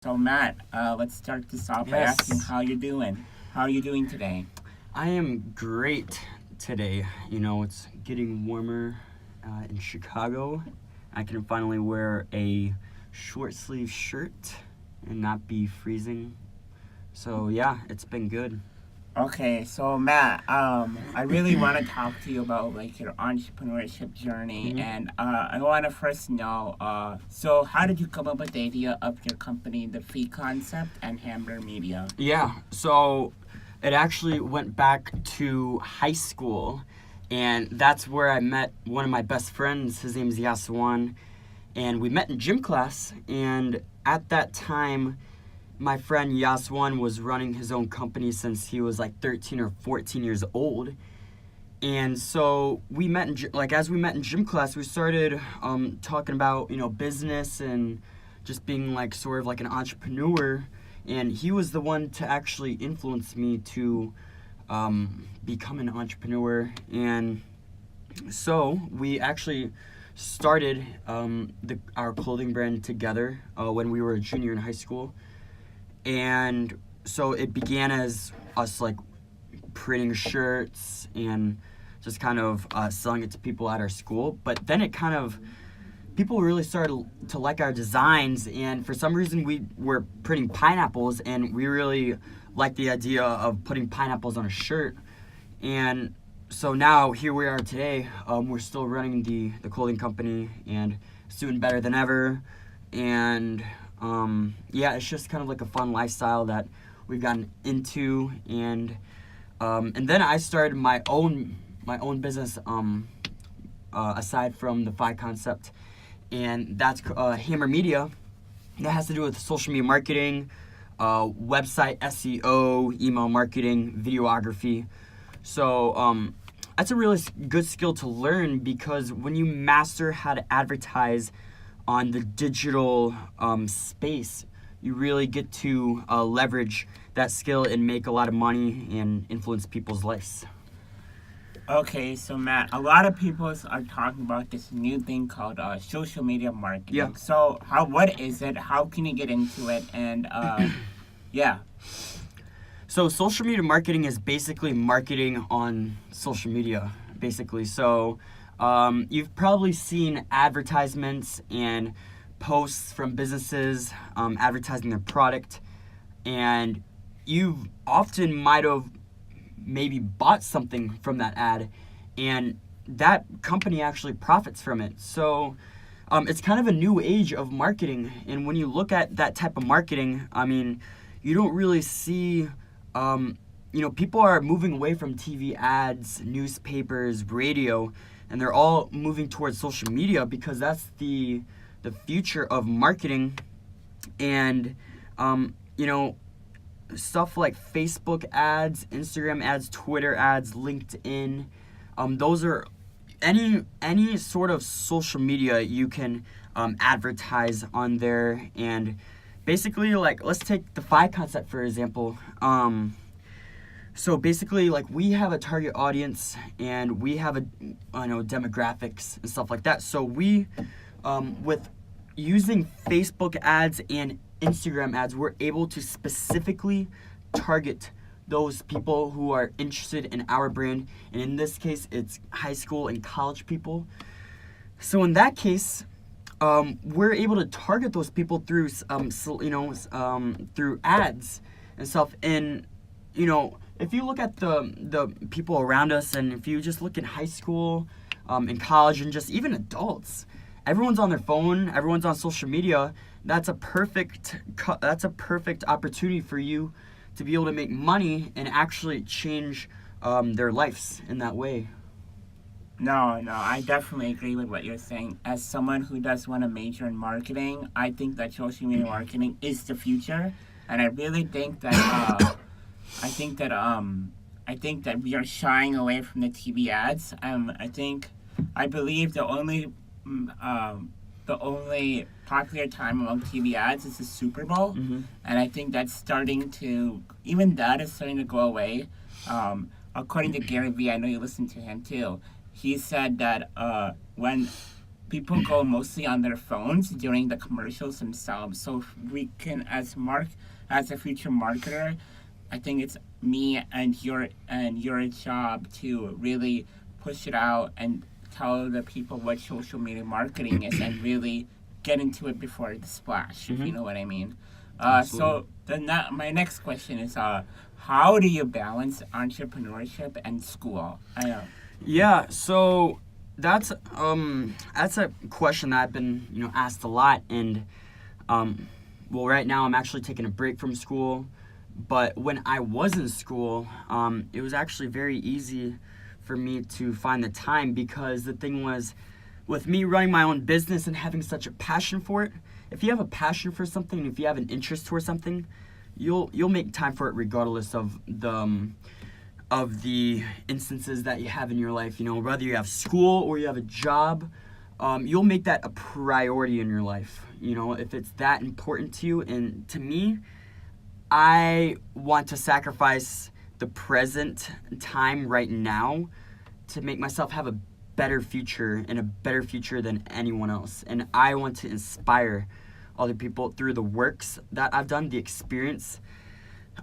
So Matt, let's start this off by Yes. asking how you're doing. How are you doing today? I am great today. You know, it's getting warmer in Chicago. I can finally wear a short sleeve shirt and not be freezing. So yeah, it's been good. Okay, so Matt, I really want to talk to you about like your entrepreneurship journey, Mhm. and I want to first know, so how did you come up with the idea of your company, the Fee Concept and Hamburger Media? Yeah, so it actually went back to high school, and that's where I met one of my best friends. His name's Yaswan, and we met in gym class. And at that time, my friend Yaswan was running his own company since he was like 13 or 14 years old. And so we met in as we met in gym class, we started talking about business and just being like sort of like an entrepreneur. And he was the one to actually influence me to become an entrepreneur. And so we actually started our clothing brand together when we were a junior in high school. And so it began as us like printing shirts and just kind of selling it to people at our school. But then it kind of, people really started to like our designs, and for some reason we were printing pineapples, and we really liked the idea of putting pineapples on a shirt. And so now here we are today. We're still running the clothing company, and it's doing better than ever. And yeah, it's just kind of like a fun lifestyle that we've gotten into. And then I started my own business aside from the Phi Concept, and that's Hammer Media. That has to do with social media marketing, website SEO, email marketing, videography. So that's a really good skill to learn, because when you master how to advertise on the digital space, you really get to leverage that skill and make a lot of money and influence people's lives. Okay, so Matt, a lot of people are talking about this new thing called social media marketing. Yeah. So what is it? How can you get into it? And yeah. So social media marketing is basically marketing on social media, basically. So you've probably seen advertisements and posts from businesses advertising their product, and you often might have maybe bought something from that ad, and that company actually profits from it. So it's kind of a new age of marketing, and when you look at that type of marketing, I mean, you don't really see people are moving away from TV ads, newspapers, radio, and they're all moving towards social media, because that's the future of marketing. And stuff like Facebook ads, Instagram ads, Twitter ads, LinkedIn, those are any sort of social media you can advertise on there. And basically, like, let's take the Phi Concept for example. So basically, like, we have a target audience, and we have demographics and stuff like that. So we, with using Facebook ads and Instagram ads, we're able to specifically target those people who are interested in our brand. And in this case, it's high school and college people. So in that case, we're able to target those people through through ads and stuff. And if you look at the people around us, and if you just look in high school, in college, and just even adults, everyone's on their phone, everyone's on social media. That's a perfect opportunity for you to be able to make money and actually change their lives in that way. No, I definitely agree with what you're saying. As someone who does want to major in marketing, I think that social media marketing is the future, and I really think that I think that we are shying away from the TV ads. I believe the only popular time among TV ads is the Super Bowl, and I think that is starting to go away. According to Gary Vee, I know you listen to him too. He said that when people go mostly on their phones during the commercials themselves. So if we can, as a future marketer, I think it's me and your job to really push it out and tell the people what social media marketing is and really get into it before the splash, if you know what I mean. So my next question is, how do you balance entrepreneurship and school? I know. Yeah, so that's a question that I've been asked a lot, and well, right now I'm actually taking a break from school, but when I was in school, it was actually very easy for me to find the time, because the thing was, with me running my own business and having such a passion for it, if you have a passion for something and if you have an interest towards something, you'll make time for it regardless of the instances that you have in your life. Whether you have school or you have a job, you'll make that a priority in your life. If it's that important to you. And to me, I want to sacrifice the present time right now to make myself have a better future, and a better future than anyone else. And I want to inspire other people through the works that I've done, the experience,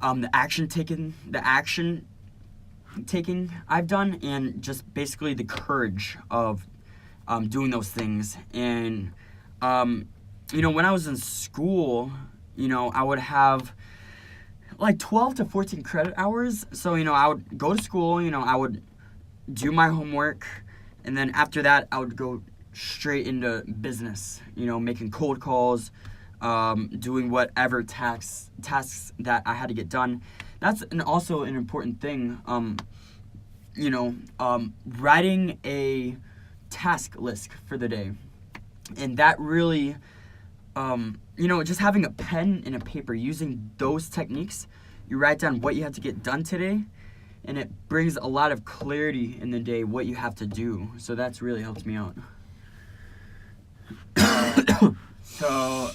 the action taking I've done, and just basically the courage of doing those things. And when I was in school, I would have like 12 to 14 credit hours. So I would go to school, I would do my homework, and then after that I would go straight into business, making cold calls, doing whatever tasks that I had to get done. That's also an important thing. Writing a task list for the day, and that really, just having a pen and a paper, using those techniques, you write down what you have to get done today, and it brings a lot of clarity in the day what you have to do. So that's really helped me out. So,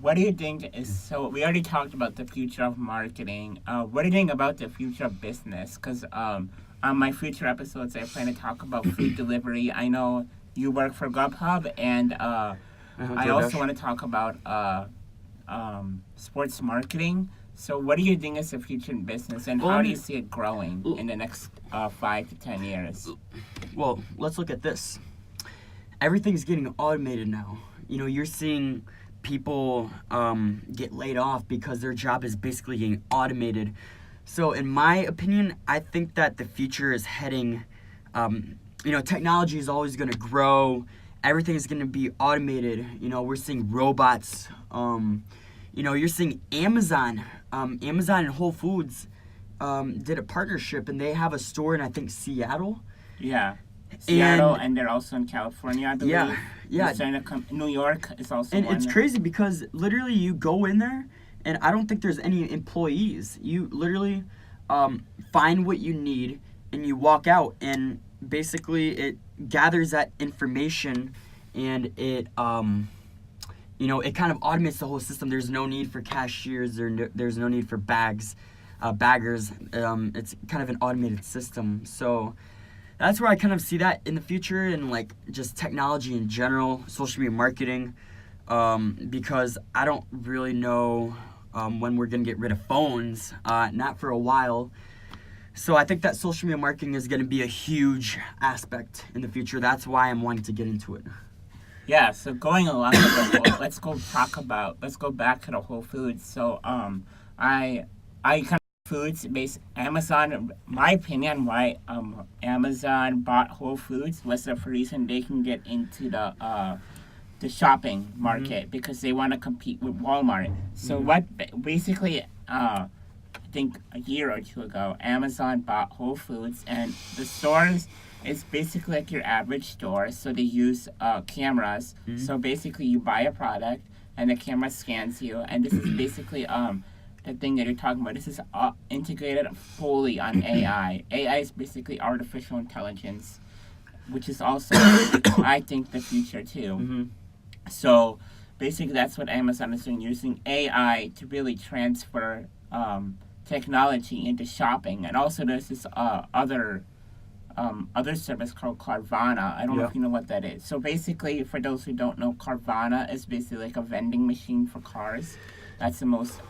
what do you think so we already talked about the future of marketing. What do you think about the future of business? Because on my future episodes, I plan to talk about food delivery. I know you work for Grubhub, and I also want to talk about sports marketing. So what do you think is the future in business, and how do you see it growing in the next 5 to 10 years? Well, let's look at this. Everything's getting automated now. You're seeing people get laid off because their job is basically getting automated. So in my opinion, I think that the future is heading, technology is always going to grow. Everything is going to be automated. We're seeing robots. You're seeing Amazon. Amazon and Whole Foods did a partnership, and they have a store in, I think, Seattle. Yeah. Seattle, and they're also in California, I believe. Yeah. New York is also and one. It's crazy because literally you go in there, and I don't think there's any employees. You literally find what you need, and you walk out, and basically it gathers that information, and it it kind of automates the whole system. There's no need for cashiers, there's no need for baggers. It's kind of an automated system. So that's where I kind of see that in the future, and like just technology in general, social media marketing, because I don't really know when we're going to get rid of phones, not for a while. So I think that social media marketing is going to be a huge aspect in the future. That's why I'm wanting to get into it. Yeah, so going along with the let's go back to the Whole Foods. So I kind of foods based Amazon, my opinion, why Amazon bought Whole Foods was the reason they can get into the shopping market, because they want to compete with Walmart. So what basically I think a year or two ago, Amazon bought Whole Foods, and the stores is basically like your average store. So they use cameras. So basically you buy a product and the camera scans you, and this is basically the thing that you're talking about. This is integrated fully on AI. AI is basically artificial intelligence, which is also, I think, the future too. So basically that's what Amazon is doing, using AI to really transfer technology into shopping. And also there's this other other service called Carvana. I don't know Yeah. if you know what that is. So basically, for those who don't know, Carvana is basically like a vending machine for cars. That's the most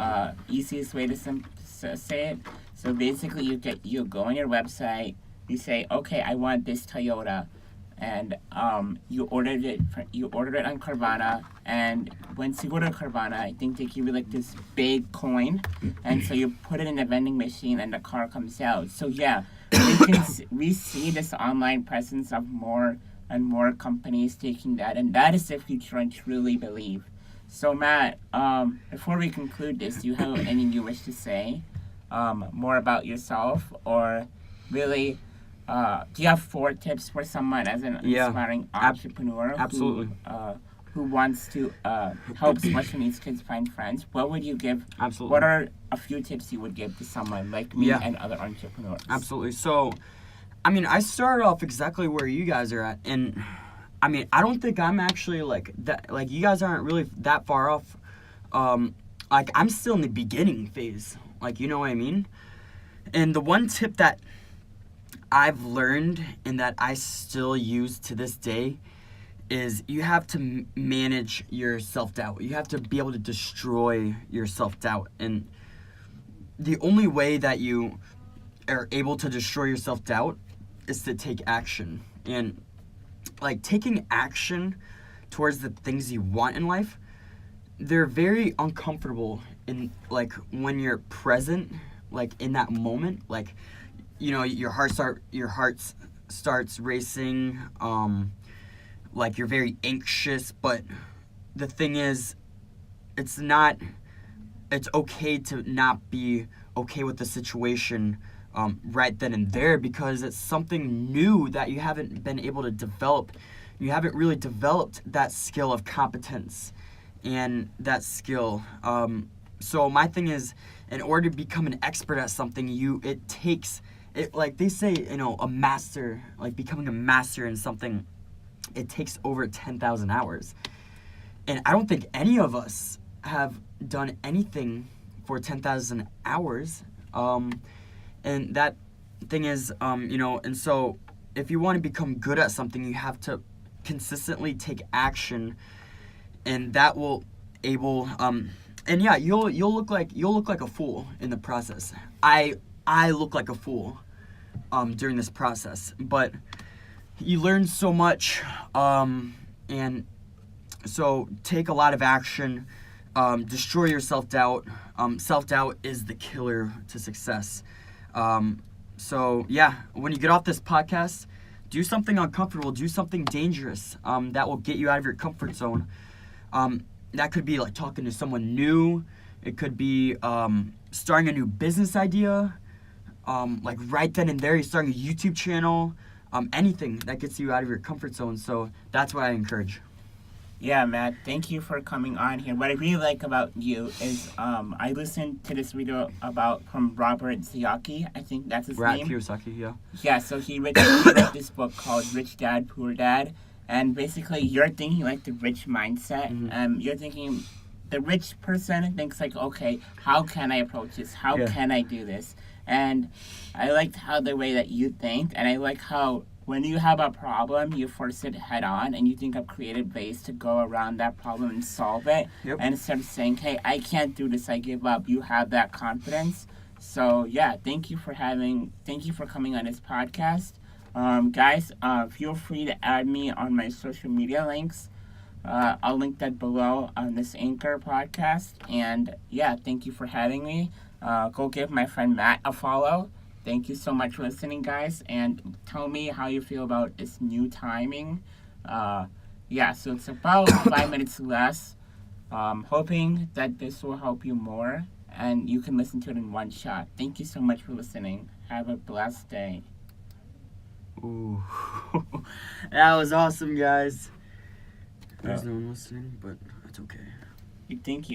easiest way to say it. So basically, you go on your website, you say, okay, I want this Toyota, and you ordered it on Carvana, and once you go to Carvana, I think they give you like this big coin, and so you put it in the vending machine, and the car comes out. So yeah, we see this online presence of more and more companies taking that, and that is the future I truly believe. So Matt, before we conclude this, do you have anything you wish to say, more about yourself, or really? Do you have 4 tips for someone as an Yeah. inspiring entrepreneur Absolutely. who wants to help special needs kids find friends? What would you give? Absolutely. What are a few tips you would give to someone like me Yeah. and other entrepreneurs? Absolutely. So, I mean, I started off exactly where you guys are at, and I mean, I don't think I'm actually like that. Like, you guys aren't really that far off. Like, I'm still in the beginning phase. Like, you know what I mean? And the one tip that I've learned and that I still use to this day is you have to manage your self-doubt. You have to be able to destroy your self-doubt. And the only way that you are able to destroy your self-doubt is to take action. And like taking action towards the things you want in life, they're very uncomfortable in like when you're present, like in that moment, like, you know, your heart starts racing, like you're very anxious, but the thing is, it's okay to not be okay with the situation right then and there, because it's something new that you haven't been able to develop. You haven't really developed that skill of competence and that skill. So my thing is, in order to become an expert at something, it takes like they say, you know, a master, like becoming a master in something, it takes over 10,000 hours. And I don't think any of us have done anything for 10,000 hours. And that thing is, you know, and so if you want to become good at something, you have to consistently take action, and that will and yeah, you'll look like a fool in the process. I look like a fool during this process, but you learn so much, and so take a lot of action, destroy your self-doubt. Self-doubt is the killer to success. So yeah, when you get off this podcast, do something uncomfortable, do something dangerous, that will get you out of your comfort zone. That could be like talking to someone new. It could be starting a new business idea. Like right then and there, you're starting a YouTube channel. Anything that gets you out of your comfort zone. So that's what I encourage. Yeah, Matt, thank you for coming on here. What I really like about you is I listened to this video from Robert Kiyosaki. I think that's his name. Kiyosaki, yeah. Yeah, so he wrote this book called Rich Dad, Poor Dad. And basically, you're thinking like the rich mindset. Mm-hmm. You're thinking the rich person thinks like, okay, how can I approach this? How Yeah. can I do this? And I liked how the way that you think, and I like how when you have a problem, you force it head on, and you think of creative ways to go around that problem and solve it. Yep. And instead of saying, hey, I can't do this, I give up, you have that confidence. So yeah, thank you for coming on this podcast. Guys, feel free to add me on my social media links. I'll link that below on this Anchor podcast. And yeah, thank you for having me. Go give my friend Matt a follow. Thank you so much for listening, guys. And tell me how you feel about this new timing. Yeah, so it's about 5 minutes less. Hoping that this will help you more and you can listen to it in one shot. Thank you so much for listening. Have a blessed day. Ooh. That was awesome, guys. There's no one listening, but that's okay. You think you